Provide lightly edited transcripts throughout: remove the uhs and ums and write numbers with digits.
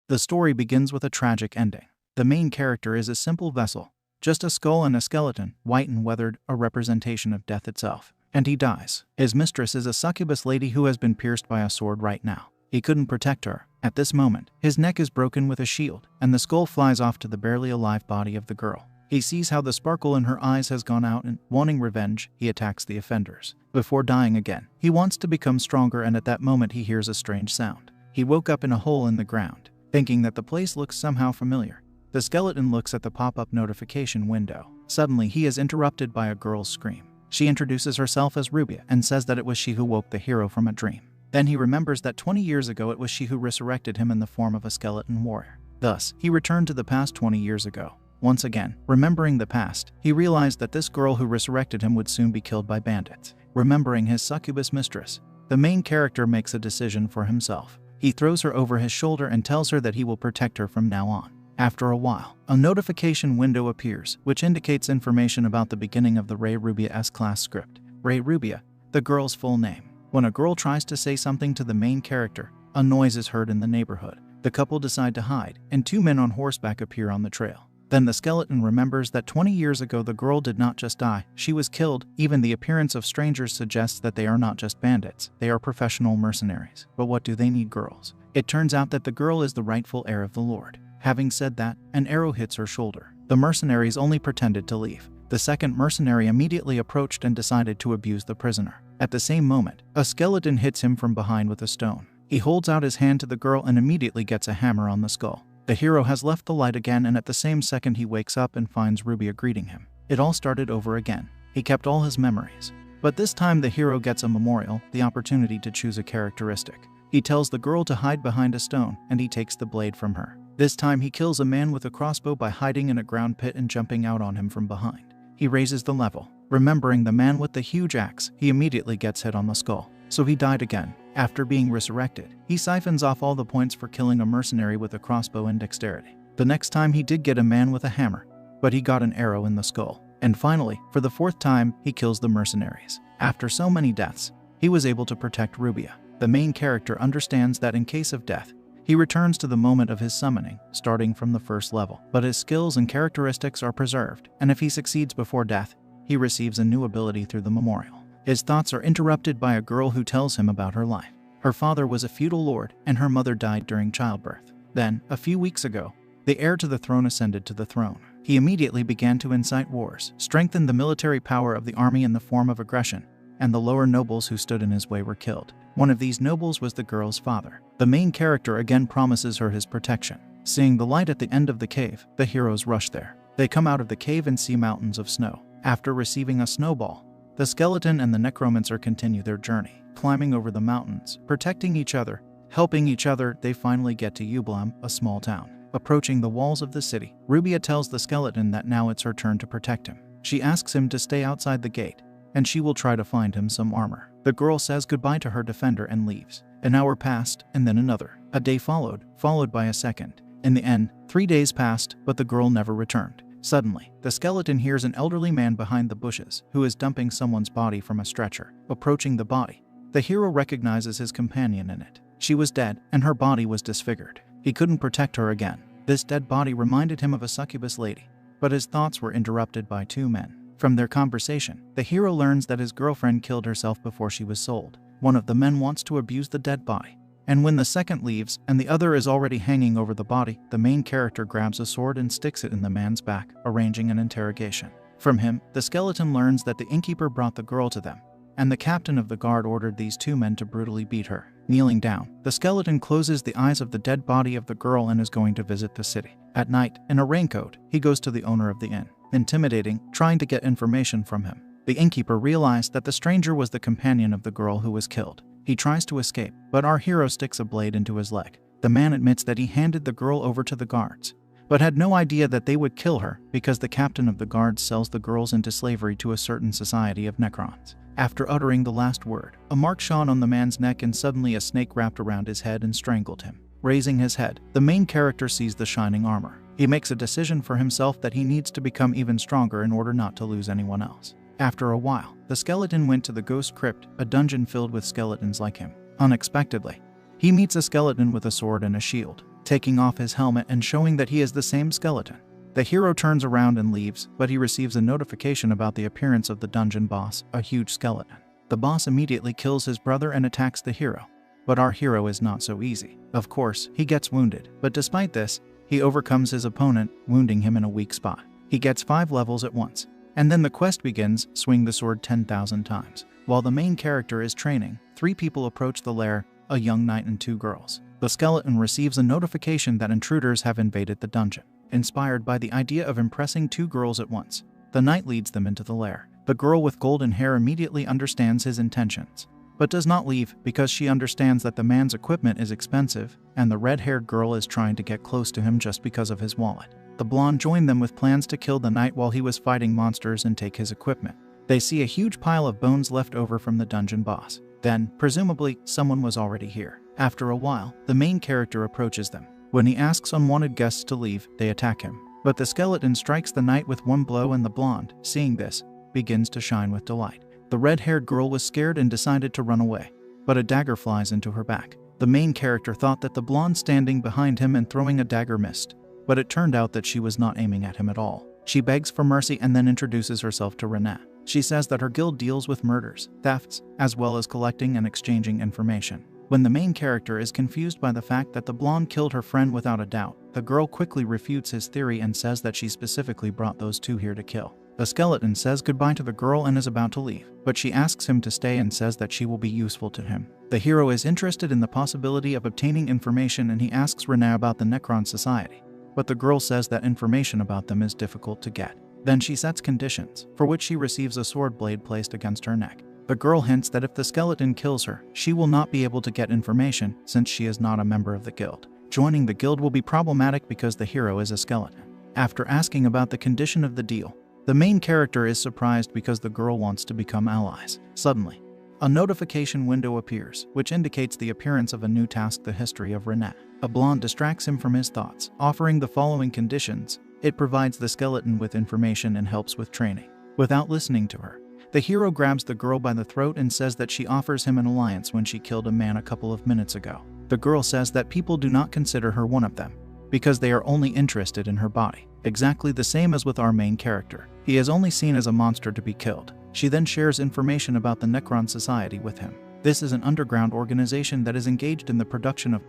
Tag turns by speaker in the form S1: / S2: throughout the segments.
S1: The story begins with a tragic ending. The main character is a simple vessel, just a skull and a skeleton, white and weathered, a representation of death itself. And he dies. His mistress is a succubus lady who has been pierced by a sword right now. He couldn't protect her. At this moment, his neck is broken with a shield, and the skull flies off to the barely alive body of the girl. He sees how the sparkle in her eyes has gone out and, wanting revenge, he attacks the offenders. Before dying again, he wants to become stronger, and at that moment he hears a strange sound. He woke up in a hole in the ground, thinking that the place looks somehow familiar. The skeleton looks at the pop-up notification window. Suddenly, he is interrupted by a girl's scream. She introduces herself as Rubia and says that it was she who woke the hero from a dream. Then he remembers that 20 years ago it was she who resurrected him in the form of a skeleton warrior. Thus, he returned to the past 20 years ago. Once again, remembering the past, he realized that this girl who resurrected him would soon be killed by bandits. Remembering his succubus mistress, the main character makes a decision for himself. He throws her over his shoulder and tells her that he will protect her from now on. After a while, a notification window appears, which indicates information about the beginning of the Rey Rubia S-class script. Rey Rubia, the girl's full name. When a girl tries to say something to the main character, a noise is heard in the neighborhood. The couple decide to hide, and two men on horseback appear on the trail. Then the skeleton remembers that 20 years ago the girl did not just die, she was killed. Even the appearance of strangers suggests that they are not just bandits, they are professional mercenaries. But what do they need girls? It turns out that the girl is the rightful heir of the Lord. Having said that, an arrow hits her shoulder. The mercenaries only pretended to leave. The second mercenary immediately approached and decided to abuse the prisoner. At the same moment, a skeleton hits him from behind with a stone. He holds out his hand to the girl and immediately gets a hammer on the skull. The hero has left the light again, and at the same second he wakes up and finds Rubia greeting him. It all started over again. He kept all his memories. But this time the hero gets a memorial, the opportunity to choose a characteristic. He tells the girl to hide behind a stone, and he takes the blade from her. This time he kills a man with a crossbow by hiding in a ground pit and jumping out on him from behind. He raises the level. Remembering the man with the huge axe, he immediately gets hit on the skull. So he died again. After being resurrected, he siphons off all the points for killing a mercenary with a crossbow and dexterity. The next time he did get a man with a hammer, but he got an arrow in the skull. And finally, for the fourth time, he kills the mercenaries. After so many deaths, he was able to protect Rubia. The main character understands that in case of death, he returns to the moment of his summoning, starting from the first level. But his skills and characteristics are preserved, and if he succeeds before death, he receives a new ability through the memorial. His thoughts are interrupted by a girl who tells him about her life. Her father was a feudal lord, and her mother died during childbirth. Then, a few weeks ago, the heir to the throne ascended to the throne. He immediately began to incite wars, strengthened the military power of the army in the form of aggression, and the lower nobles who stood in his way were killed. One of these nobles was the girl's father. The main character again promises her his protection. Seeing the light at the end of the cave, the heroes rush there. They come out of the cave and see mountains of snow. After receiving a snowball, the skeleton and the necromancer continue their journey, climbing over the mountains, protecting each other, helping each other. They finally get to Ublam, a small town. Approaching the walls of the city, Rubia tells the skeleton that now it's her turn to protect him. She asks him to stay outside the gate, and she will try to find him some armor. The girl says goodbye to her defender and leaves. An hour passed, and then another. A day followed by a second. In the end, 3 days passed, but the girl never returned. Suddenly, the skeleton hears an elderly man behind the bushes who is dumping someone's body from a stretcher. Approaching the body, the hero recognizes his companion in it. She was dead, and her body was disfigured. He couldn't protect her again. This dead body reminded him of a succubus lady, but his thoughts were interrupted by two men. From their conversation, the hero learns that his girlfriend killed herself before she was sold. One of the men wants to abuse the dead body, and when the second leaves and the other is already hanging over the body, the main character grabs a sword and sticks it in the man's back, arranging an interrogation. From him, the skeleton learns that the innkeeper brought the girl to them, and the captain of the guard ordered these two men to brutally beat her. Kneeling down, the skeleton closes the eyes of the dead body of the girl and is going to visit the city. At night, in a raincoat, he goes to the owner of the inn, intimidating, trying to get information from him. The innkeeper realized that the stranger was the companion of the girl who was killed. He tries to escape, but our hero sticks a blade into his leg. The man admits that he handed the girl over to the guards, but had no idea that they would kill her because the captain of the guards sells the girls into slavery to a certain society of Necrons. After uttering the last word, a mark shone on the man's neck and suddenly a snake wrapped around his head and strangled him. Raising his head, the main character sees the shining armor. He makes a decision for himself that he needs to become even stronger in order not to lose anyone else. After a while, the skeleton went to the Ghost Crypt, a dungeon filled with skeletons like him. Unexpectedly, he meets a skeleton with a sword and a shield. taking off his helmet and showing that he is the same skeleton. The hero turns around and leaves, but he receives a notification about the appearance of the dungeon boss, a huge skeleton. The boss immediately kills his brother and attacks the hero. But our hero is not so easy. Of course, he gets wounded, but despite this, he overcomes his opponent, wounding him in a weak spot. He gets 5 levels at once. And then the quest begins, swing the sword 10,000 times. While the main character is training, 3 people approach the lair, a young knight and 2 girls. The skeleton receives a notification that intruders have invaded the dungeon. Inspired by the idea of impressing 2 girls at once, the knight leads them into the lair. The girl with golden hair immediately understands his intentions, but does not leave because she understands that the man's equipment is expensive and the red-haired girl is trying to get close to him just because of his wallet. The blonde joined them with plans to kill the knight while he was fighting monsters and take his equipment. They see a huge pile of bones left over from the dungeon boss. Then, presumably, someone was already here. After a while, the main character approaches them. When he asks unwanted guests to leave, they attack him. But the skeleton strikes the knight with 1 blow and the blonde, seeing this, begins to shine with delight. The red-haired girl was scared and decided to run away, but a dagger flies into her back. The main character thought that the blonde standing behind him and throwing a dagger missed, but it turned out that she was not aiming at him at all. She begs for mercy and then introduces herself to Renat. She says that her guild deals with murders, thefts, as well as collecting and exchanging information. When the main character is confused by the fact that the blonde killed her friend without a doubt, the girl quickly refutes his theory and says that she specifically brought those 2 here to kill. The skeleton says goodbye to the girl and is about to leave, but she asks him to stay and says that she will be useful to him. The hero is interested in the possibility of obtaining information and he asks Renat about the Necron Society, but the girl says that information about them is difficult to get. Then she sets conditions, for which she receives a sword blade placed against her neck. The girl hints that if the skeleton kills her, she will not be able to get information since she is not a member of the guild. Joining the guild will be problematic because the hero is a skeleton. After asking about the condition of the deal, the main character is surprised because the girl wants to become allies. Suddenly, a notification window appears, which indicates the appearance of a new task, the history of Renat. A blonde distracts him from his thoughts, offering the following conditions. It provides the skeleton with information and helps with training. Without listening to her, the hero grabs the girl by the throat and says that she offers him an alliance when she killed a man a couple of minutes ago. The girl says that people do not consider her one of them, because they are only interested in her body. Exactly the same as with our main character. He is only seen as a monster to be killed. She then shares information about the Necron Society with him. This is an underground organization that is engaged in the production of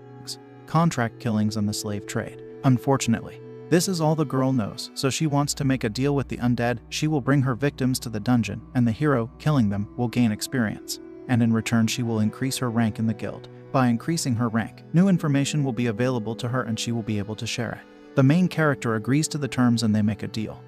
S1: contract killings and the slave trade. Unfortunately, this is all the girl knows, so she wants to make a deal with the undead. She will bring her victims to the dungeon, and the hero, killing them, will gain experience. And in return she will increase her rank in the guild. By increasing her rank, new information will be available to her and she will be able to share it. The main character agrees to the terms and they make a deal.